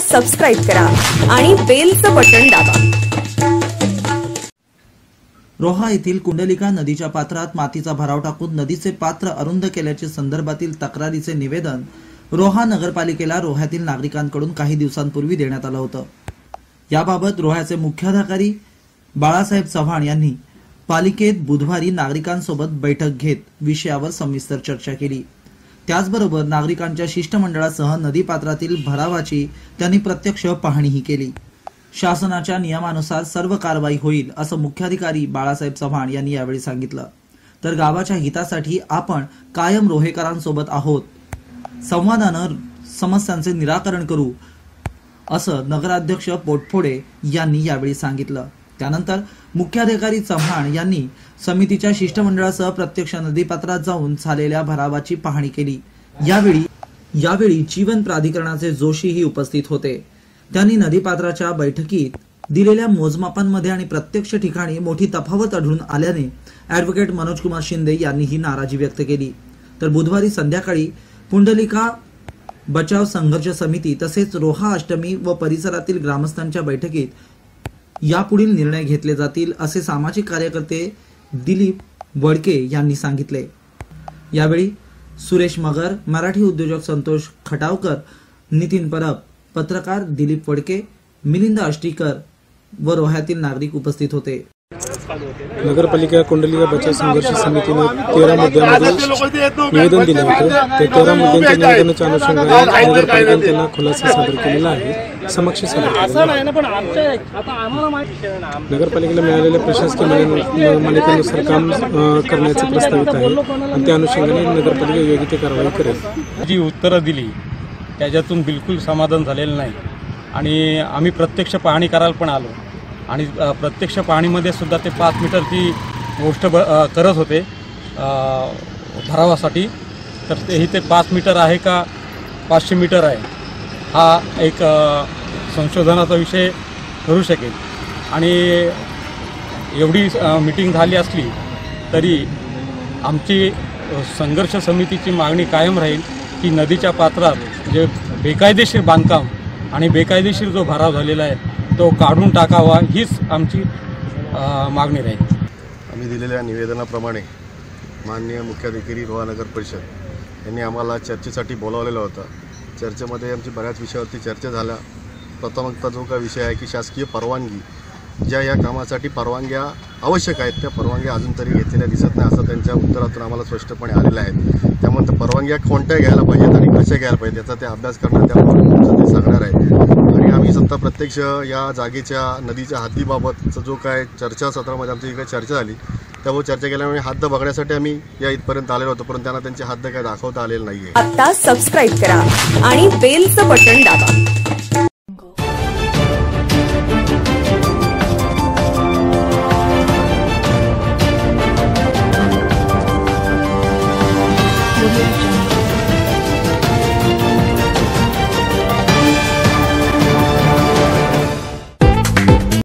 Subscribe करा आणि बेलचं button दाबा। रोहा येथील कुंडलिका नदीच्या पात्रात मातीचा भराव टाकून नदीचे पात्र अरुंद केल्याचे संदर्भातील तक्रारीचे निवेदन रोहा नगरपालिकेला रोह्यातील नागरिकांकडून काही दिवसांपूर्वी देण्यात आलं होतं। याबाबत रोह्याचे मुख्याधिकारी बाळासाहेब चव्हाण यांनी पालिकेत बुधवारी नागरिकांसोबत बैठक घेत विषयावर सविस्तर चर्चा केली। त्याचबरोबर नागरिकांच्या शिष्टमंडळासह नदीपात्रातील भरावाची त्यांनी प्रत्यक्ष पाहणीही केली। शासनाच्या नियमानुसार सर्व कारवाई होईल असं मुख्याधिकारी बाळासाहेब चव्हाण यांनी यावेळी सांगितलं। तर गावाच्या हितासाठी आपण कायम रोहेकरांसोबत आहोत, संवादानं समस्यांचे निराकरण करू असं नगराध्यक्ष पोटफोडे यांनी यावेळी सांगितलं। त्यानंतर मुख्याधिकारी चव्हाण यांनी समितीच्या शिष्टमंडळासह प्रत्यक्ष नदीपात्रात जाऊन झालेल्या भरावाची पाहणी केली। यावेळी जीवन प्राधिकरणाचे जोशीही उपस्थित होते। त्यांनी नदीपात्राच्या बैठकीत दिलेल्या मोजमापांमध्ये आणि प्रत्यक्ष ठिकाणी मोठी तफावत आढळून आल्याने ॲडव्होकेट मनोज कुमार शिंदे यांनी ही नाराजी व्यक्त केली। तर बुधवारी संध्याकाळी पुंडलिका बचाव संघर्ष समिती तसेच रोहा अष्टमी व परिसरातील ग्रामस्थांच्या बैठकीत यापुढील निर्णय घेतले जातील असे सामाजिक कार्यकर्ते दिलीप वडके यांनी सांगितले। यावेळी सुरेश मगर, मराठी उद्योजक संतोष खटावकर, नितीन परब, पत्रकार दिलीप वडके, मिलिंद अष्टीकर व रोह्यातील नागरिक उपस्थित होते। नगरपालिका कुंडलिका बचाव संघर्ष समितीने 13 मुद्द्यांमध्ये निवेदन दिले होते। ते 13 मुद्द्यांच्या निवेदनाच्या अनुषंगाने नगरपालिकेने त्यांना खुलासा सादर केलेला आहे, समक्ष सादर केलेला आहे। नगरपालिकेला मिळालेल्या प्रशासकीय मान्यतेनुसार काम करण्याचे प्रस्तावित आहे आणि त्या अनुषंगाने नगरपालिका योग्य ती कारवाई करेल। जी उत्तरं दिली त्याच्यातून बिलकुल समाधान झालेलं नाही आणि आम्ही प्रत्यक्ष पाहणी करायला पण आलो आणि प्रत्यक्ष पाहणीमध्ये सुद्धा ते 5 मीटरची गोष्ट करत होते भरावासाठी। तर ते 5 मीटर आहे का 500 मीटर आहे हा एक संशोधनाचा विषय ठरू शकेल। आणि एवढी मीटिंग झाली असली तरी आमची संघर्ष समितीची मागणी कायम राहील की नदीच्या पात्रात जे बेकायदेशीर बांधकाम आणि बेकायदेशीर जो भराव झालेला आहे तो काढून टाकावा हीच आमची मागणी राहील। आम्ही दिलेल्या निवेदनाप्रमाणे माननीय मुख्याधिकारी रोहा नगर परिषद यांनी आम्हाला चर्चेसाठी बोलावलेलं होतं। चर्चेमध्ये आमची बऱ्याच विषयावरती चर्चा झाल्या। प्रथमतः जो काही विषय आहे की शासकीय परवानगी ज्या या कामासाठी परवानग्या आवश्यक आहेत त्या परवानग्या अजून तरी घेतलेल्या दिसत नाही असं त्यांच्या उत्तरातून आम्हाला स्पष्टपणे आलेलं आहे। त्यामुळे त्या परवानग्या कोणत्या घ्यायला पाहिजेत आणि कशा घ्यायला पाहिजेत याचा ते अभ्यास करणार, त्यामुळे ते सांगणार आहे। आणि आम्ही स्वतः प्रत्यक्ष या जागेच्या नदीच्या हद्दीबाबतचा जो काय चर्चा सत्रामध्ये आमची काही चर्चा झाली त्यावर चर्चा केल्यामुळे हद्द बघण्यासाठी आम्ही या इथपर्यंत आलेलो होतो, परंतु त्यांना त्यांची हद्द काय दाखवता आलेली नाहीये। आता सबस्क्राइब करा आणि बेलचं बटन दाबा।